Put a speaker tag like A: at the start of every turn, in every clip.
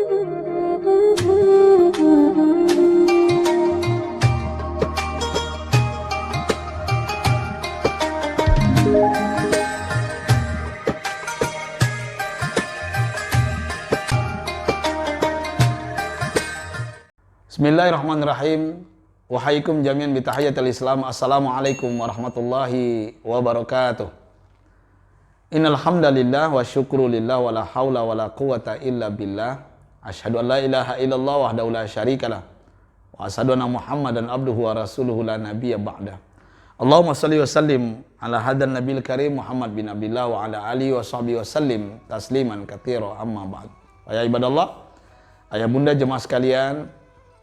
A: Bismillahirrahmanirrahim. Wahaikum jami'an bitahiyatil Islam. Assalamualaikum warahmatullahi wabarakatuh. Innal hamdalillah wa syukru lillah wa la haula wa la quwata illa billah. Asyhadu an la ilaha illallah wahdahu la syarikalah. Wa asyhadu anna Muhammadan abduhu wa rasuluhu la nabiyya ba'da. Allahumma shalli wa sallim ala hadan nabil karim Muhammad bin Abdullah wa ala alihi wa sahbihi wa sallim tasliman katsira amma ba'd. Ya ibadallah, ayah bunda jemaah sekalian,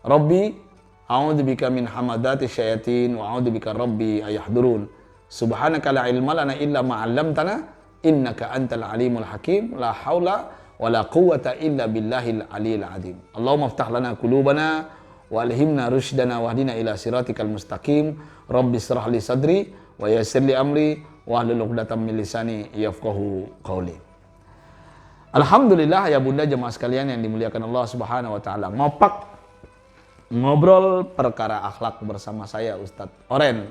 A: Rabbi, a'udzubika min hamadati syayatin wa a'udzubika Rabbi ayahdurun. Subhanaka la ilma lana illa ma 'allamtana innaka antal alimul hakim. La haula wa la quwwata illa billahil aliyil azim. Allahumma iftah lana qulubana wa alhimna rusydana wahdina ila siratikal mustaqim. Rabbi shrah li sadri wa yassir li amri wa hlul 'uqdatam min lisani yafqahu qawli. Alhamdulillah ya bunda jemaah sekalian yang dimuliakan Allah Subhanahu wa taala. Ngobrol perkara akhlak bersama saya Ustadz Oren.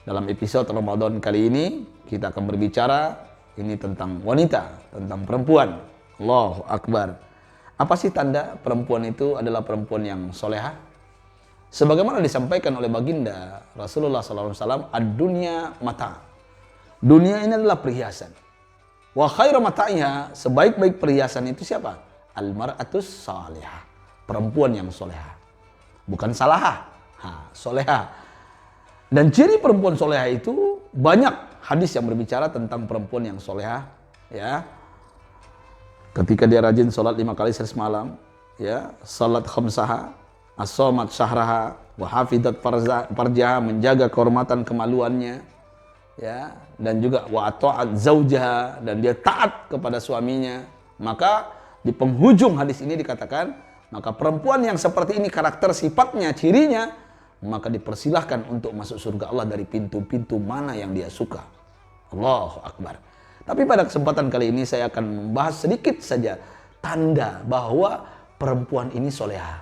A: Dalam episode Ramadan kali ini kita akan berbicara ini tentang wanita, tentang perempuan. Allahu Akbar. Apa sih tanda perempuan itu adalah perempuan yang soleha? Sebagaimana disampaikan oleh baginda Rasulullah SAW, ad-dunya mata. Dunia ini adalah perhiasan. Wa khairu mata'iha, sebaik-baik perhiasan itu siapa? Al-mar'atus salihah, perempuan yang soleha. Bukan salaha, soleha. Dan ciri perempuan soleha itu banyak hadis yang berbicara tentang perempuan yang soleha. Ya, ketika dia rajin sholat 5 kali sehari semalam, ya, sholat khamsaha, as-shomat syahraha, wa hafidat farjaha, menjaga kehormatan kemaluannya, ya, dan juga wa ata'at zaujaha, dan dia taat kepada suaminya. Maka di penghujung hadis ini dikatakan, maka perempuan yang seperti ini karakter sifatnya, cirinya, maka dipersilahkan untuk masuk surga Allah dari pintu-pintu mana yang dia suka. Allahu Akbar. Tapi pada kesempatan kali ini saya akan membahas sedikit saja tanda bahwa perempuan ini soleha.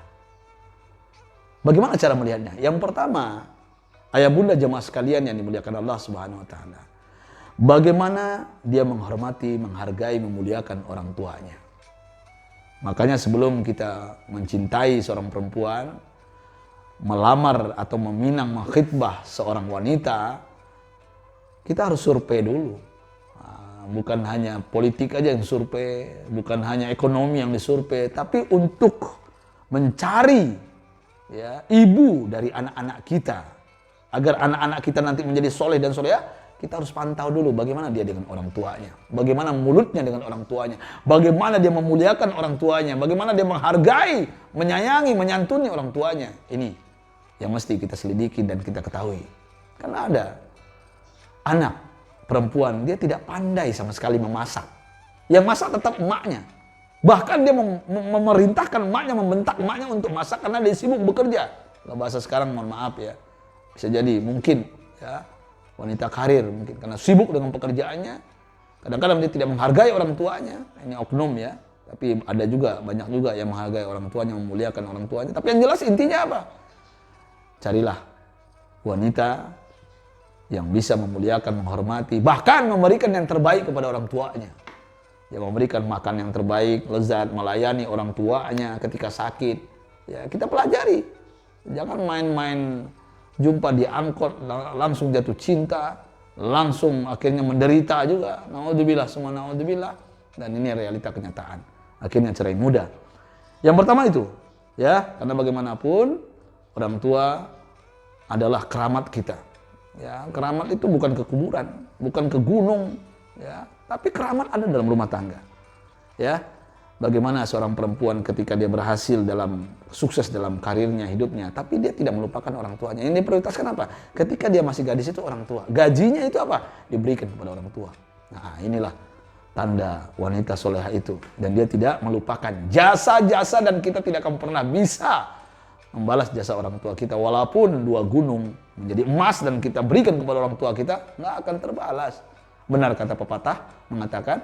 A: Bagaimana cara melihatnya? Yang pertama, ayah bunda jemaah sekalian yang dimuliakan Allah Subhanahu wa taala. Bagaimana dia menghormati, menghargai, memuliakan orang tuanya. Makanya sebelum kita mencintai seorang perempuan, melamar atau meminang, mengkhitbah seorang wanita, kita harus survei dulu. Bukan hanya politik aja yang survei, bukan hanya ekonomi yang disurvei, tapi untuk mencari, ya, ibu dari anak-anak kita. Agar anak-anak kita nanti menjadi soleh dan soleha, kita harus pantau dulu bagaimana dia dengan orang tuanya, bagaimana mulutnya dengan orang tuanya, bagaimana dia memuliakan orang tuanya, bagaimana dia menghargai, menyayangi, menyantuni orang tuanya. Ini yang mesti kita selidiki dan kita ketahui. Karena ada anak perempuan, dia tidak pandai sama sekali memasak. Yang masak tetap emaknya. Bahkan dia memerintahkan emaknya, membentak emaknya untuk masak karena dia sibuk bekerja. Kalau bahasa sekarang, mohon maaf ya, bisa jadi mungkin, ya, wanita karir mungkin karena sibuk dengan pekerjaannya, kadang-kadang dia tidak menghargai orang tuanya. Ini oknum ya, tapi ada juga, banyak juga yang menghargai orang tuanya, memuliakan orang tuanya. Tapi yang jelas intinya apa? Carilah wanita yang bisa memuliakan, menghormati, bahkan memberikan yang terbaik kepada orang tuanya. Yang memberikan makan yang terbaik, lezat, melayani orang tuanya ketika sakit. Ya, kita pelajari. Jangan main-main jumpa di angkot langsung jatuh cinta, langsung akhirnya menderita juga. Naudzubillah, semua naudzubillah. Dan ini realita kenyataan. Akhirnya cerai muda. Yang pertama itu, ya, karena bagaimanapun orang tua adalah keramat kita. Ya, keramat itu bukan ke kuburan, bukan ke gunung, ya, tapi keramat ada dalam rumah tangga. Ya. Bagaimana seorang perempuan ketika dia berhasil dalam sukses dalam karirnya, hidupnya, tapi dia tidak melupakan orang tuanya. Yang diprioritaskan apa? Ketika dia masih gadis itu orang tua. Gajinya itu apa? Diberikan kepada orang tua. Nah, inilah tanda wanita soleha itu. Dan dia tidak melupakan jasa-jasa, dan kita tidak akan pernah bisa membalas jasa orang tua kita. Walaupun 2 gunung menjadi emas dan kita berikan kepada orang tua kita, nggak akan terbalas. Benar kata pepatah mengatakan,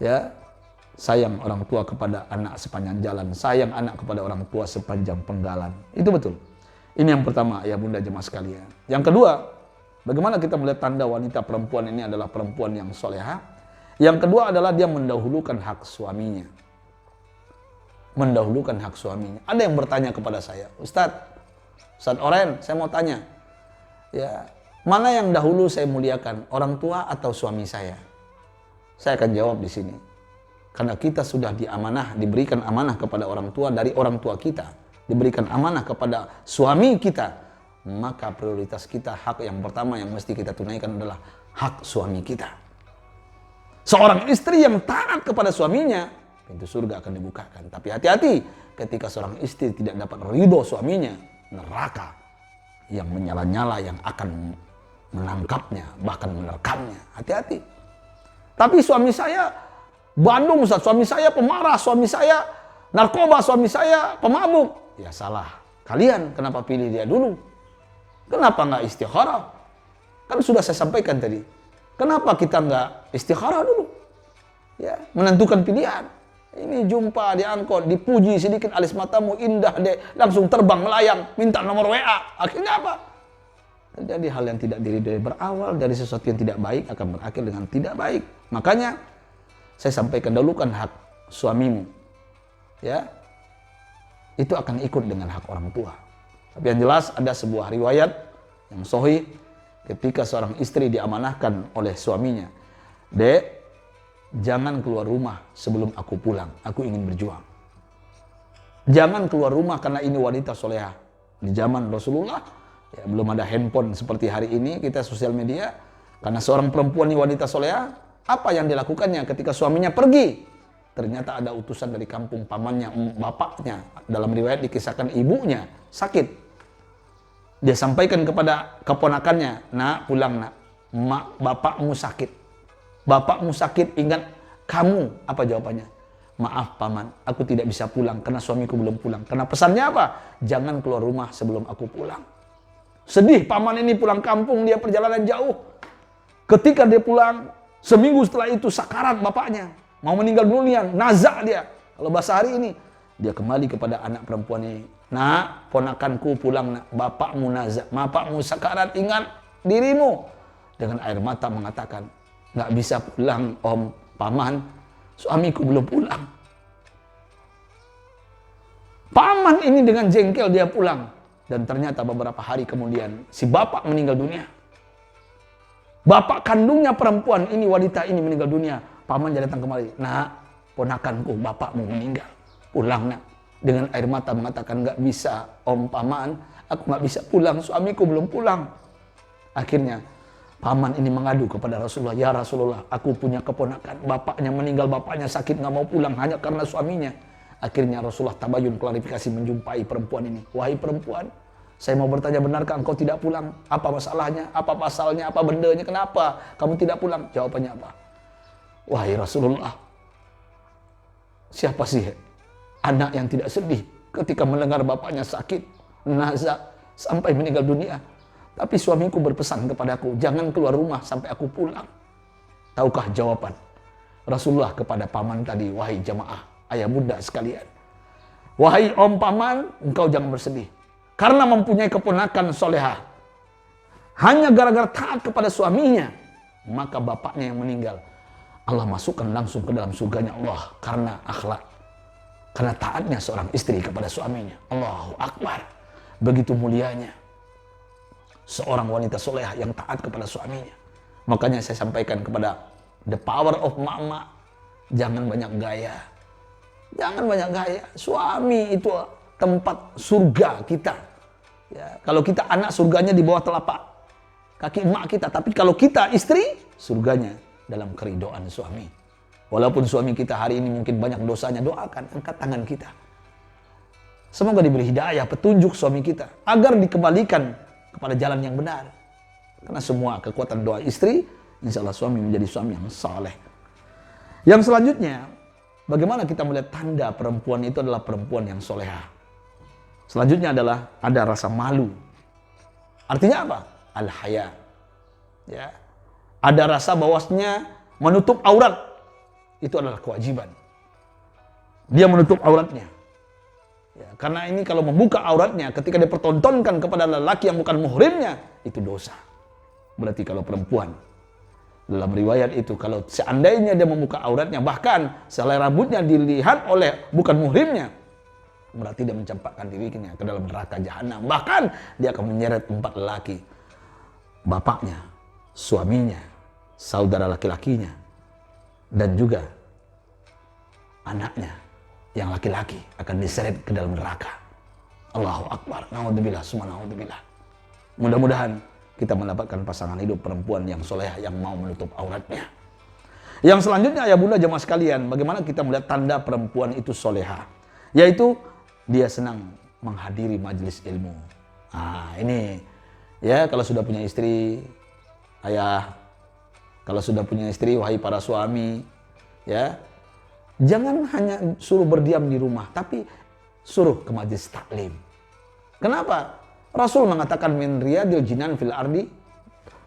A: ya, sayang orang tua kepada anak sepanjang jalan, sayang anak kepada orang tua sepanjang penggalan. Itu betul. Ini yang pertama, ya bunda jemaah sekalian. Yang kedua, bagaimana kita melihat tanda wanita perempuan ini adalah perempuan yang soleha? Yang kedua adalah dia mendahulukan hak suaminya. Mendahulukan hak suaminya. Ada yang bertanya kepada saya, Ustadz Oren, saya mau tanya, ya mana yang dahulu saya muliakan, orang tua atau suami saya? Saya akan jawab di sini. Karena kita sudah diberikan amanah kepada orang tua dari orang tua kita, diberikan amanah kepada suami kita, maka prioritas kita, hak yang pertama yang mesti kita tunaikan adalah hak suami kita. Seorang istri yang taat kepada suaminya, pintu surga akan dibukakan. Tapi hati-hati ketika seorang istri tidak dapat ridho suaminya, neraka yang menyala-nyala yang akan menangkapnya, bahkan menerkamnya. Hati-hati. Tapi suami saya bandung, Ustaz. Suami saya pemarah, suami saya narkoba, suami saya pemabuk. Ya salah. Kalian kenapa pilih dia dulu? Kenapa nggak istikharah? Kan sudah saya sampaikan tadi. Kenapa kita nggak istikharah dulu? Ya, menentukan pilihan. Ini jumpa di angkot, dipuji sedikit alis matamu indah deh, langsung terbang melayang, minta nomor WA. Akhirnya apa? Terjadi hal yang tidak diridhoi. Berawal dari sesuatu yang tidak baik akan berakhir dengan tidak baik. Makanya saya sampaikan dahulukan hak suamimu. Ya. Itu akan ikut dengan hak orang tua. Tapi yang jelas ada sebuah riwayat yang sahih ketika seorang istri diamanahkan oleh suaminya. Dek, jangan keluar rumah sebelum aku pulang. Aku ingin berjuang. Jangan keluar rumah karena ini wanita soleha. Di zaman Rasulullah, ya, belum ada handphone seperti hari ini, kita sosial media. Karena seorang perempuan ini wanita soleha, apa yang dilakukannya ketika suaminya pergi? Ternyata ada utusan dari kampung pamannya, bapaknya. Dalam riwayat dikisahkan ibunya sakit. Dia sampaikan kepada keponakannya, nak pulang nak, bapakmu sakit. Bapakmu sakit, ingat kamu. Apa jawabannya? Maaf paman, aku tidak bisa pulang karena suamiku belum pulang. Karena pesannya apa? Jangan keluar rumah sebelum aku pulang. Sedih paman ini pulang kampung, dia perjalanan jauh. Ketika dia pulang, seminggu setelah itu sakarat bapaknya. Mau meninggal dunia, nazak dia. Kalau bahasa hari ini, dia kembali kepada anak perempuan ini. Nak, ponakanku pulang nak, bapakmu nazak, bapakmu sakarat, ingat dirimu. Dengan air mata mengatakan, nggak bisa pulang om, paman, suamiku belum pulang. Paman ini dengan jengkel dia pulang. Dan ternyata beberapa hari kemudian si bapak meninggal dunia. Bapak kandungnya perempuan ini, wanita ini meninggal dunia. Paman dia datang kembali. Nak, ponakanku, bapakmu meninggal. Pulang nak. Dengan air mata mengatakan nggak bisa om, paman, aku nggak bisa pulang, suamiku belum pulang. Akhirnya paman ini mengadu kepada Rasulullah, ya Rasulullah, aku punya keponakan, bapaknya meninggal, bapaknya sakit, nggak mau pulang hanya karena suaminya. Akhirnya Rasulullah tabayun klarifikasi menjumpai perempuan ini. Wahai perempuan, saya mau bertanya, benarkah engkau tidak pulang? Apa masalahnya? Apa pasalnya? Apa bendanya? Kenapa kamu tidak pulang? Jawabannya apa? Wahai Rasulullah, siapa sih anak yang tidak sedih ketika mendengar bapaknya sakit, nazak, sampai meninggal dunia? Tapi suamiku berpesan kepadaku, jangan keluar rumah sampai aku pulang. Tahukah jawaban Rasulullah kepada paman tadi? Wahai jamaah, ayah bunda sekalian. Wahai om paman, engkau jangan bersedih. Karena mempunyai keponakan solehah. Hanya gara-gara taat kepada suaminya, maka bapaknya yang meninggal, Allah masukkan langsung ke dalam surganya Allah. Karena akhlak, karena taatnya seorang istri kepada suaminya. Allahu Akbar. Begitu mulianya seorang wanita solehah yang taat kepada suaminya. Makanya saya sampaikan kepada the power of mama, jangan banyak gaya. Jangan banyak gaya. Suami itu tempat surga kita. Ya, kalau kita anak, surganya di bawah telapak kaki emak kita. Tapi kalau kita istri, surganya dalam keridhaan suami. Walaupun suami kita hari ini mungkin banyak dosanya, doakan, angkat tangan kita. Semoga diberi hidayah, petunjuk suami kita, agar dikembalikan kepada jalan yang benar. Karena semua kekuatan doa istri, insya Allah suami menjadi suami yang saleh. Yang selanjutnya, bagaimana kita melihat tanda perempuan itu adalah perempuan yang soleha. Selanjutnya adalah ada rasa malu. Artinya apa? Al-haya. Ya. Ada rasa bahwasanya menutup aurat itu adalah kewajiban. dia menutup auratnya. Ya, karena ini kalau membuka auratnya ketika dipertontonkan kepada lelaki yang bukan muhrimnya, itu dosa. Berarti kalau perempuan, dalam riwayat itu, kalau seandainya dia membuka auratnya, bahkan selai rambutnya dilihat oleh bukan muhrimnya, berarti dia mencampakkan dirinya ke dalam neraka jahanam. Bahkan dia akan menyeret 4 lelaki, bapaknya, suaminya, saudara laki-lakinya, dan juga anaknya yang laki-laki akan diseret ke dalam neraka. Allahu Akbar. Naudzubillah, summa naudzubillah. Mudah-mudahan kita mendapatkan pasangan hidup perempuan yang solehah, yang mau menutup auratnya. Yang selanjutnya, ayah bunda jemaah sekalian, bagaimana kita melihat tanda perempuan itu solehah? Yaitu dia senang menghadiri majelis ilmu. Nah, ini ya, kalau sudah punya istri, ayah, kalau sudah punya istri, wahai para suami, ya, jangan hanya suruh berdiam di rumah, tapi suruh ke majelis taklim. Kenapa? Rasul mengatakan min riyadil jinan fil ardi,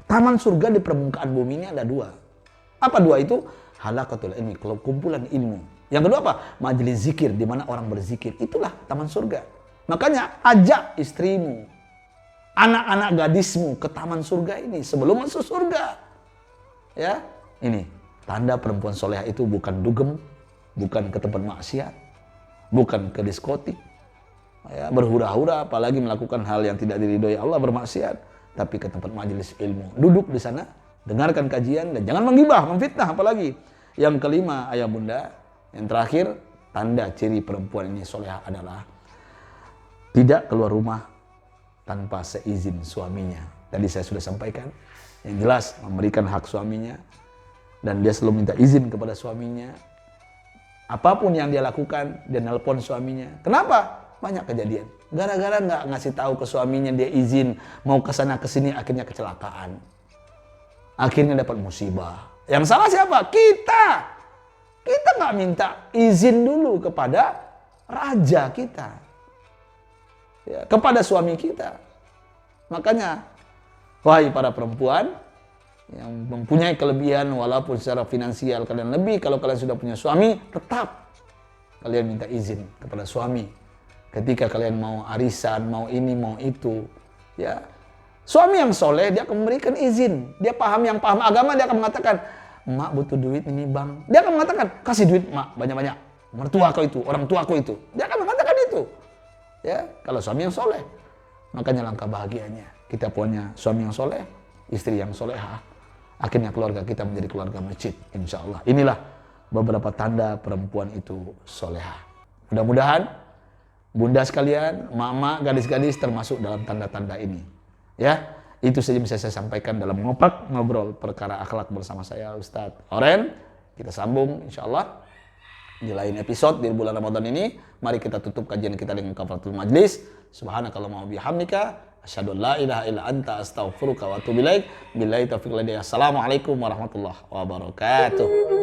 A: taman surga di permukaan bumi ini ada 2. Apa 2 itu? Halaqatul ilmi, kumpulan ilmu. Yang kedua apa? Majelis zikir, di mana orang berzikir. Itulah taman surga. Makanya ajak istrimu, anak-anak gadismu ke taman surga ini sebelum masuk surga. Ya, ini tanda perempuan solehah itu bukan dugem, bukan ke tempat maksiat, bukan ke diskotik, ya, berhura-hura, apalagi melakukan hal yang tidak diridhoi Allah, bermaksiat, tapi ke tempat majelis ilmu. Duduk di sana, dengarkan kajian, dan jangan menggibah, memfitnah apalagi. Yang kelima, ayah bunda, yang terakhir, tanda ciri perempuan ini solehah adalah tidak keluar rumah tanpa seizin suaminya. Tadi saya sudah sampaikan, yang jelas memberikan hak suaminya, dan dia selalu minta izin kepada suaminya. Apapun yang dia lakukan, dia nelpon suaminya. Kenapa? Banyak kejadian. Gara-gara nggak ngasih tahu ke suaminya dia izin mau ke sana ke sini, akhirnya kecelakaan. Akhirnya dapat musibah. Yang salah siapa? Kita. Kita nggak minta izin dulu kepada raja kita, ya, kepada suami kita. Makanya, wahai para perempuan yang mempunyai kelebihan, walaupun secara finansial kalian lebih, kalau kalian sudah punya suami, tetap kalian minta izin kepada suami ketika kalian mau arisan, mau ini, mau itu, ya. Suami yang soleh, dia akan memberikan izin. Dia yang paham agama, dia akan mengatakan, emak butuh duit ini bang. Dia akan mengatakan, kasih duit emak banyak-banyak, mertua kau itu, orang tua kau itu. Dia akan mengatakan itu, ya. Kalau suami yang soleh, makanya langkah bahagianya kita punya suami yang soleh, istri yang solehah. Akhirnya keluarga kita menjadi keluarga masjid, insya Allah. Inilah beberapa tanda perempuan itu solehah. Mudah-mudahan bunda sekalian, mama, gadis-gadis termasuk dalam tanda-tanda ini. Ya, itu saja bisa saya sampaikan dalam ngopak ngobrol perkara akhlak bersama saya Ustadz Oren. Kita sambung insya Allah di lain episode di bulan Ramadan ini. Mari kita tutup kajian kita dengan kafaratul majlis. Subhanakallahumma wa bihamdika, asyhadu an la ilaha illa anta, astaghfiruka wa atubu ilaik. Billahi taufiq wal hidayah. Assalamualaikum warahmatullahi wabarakatuh.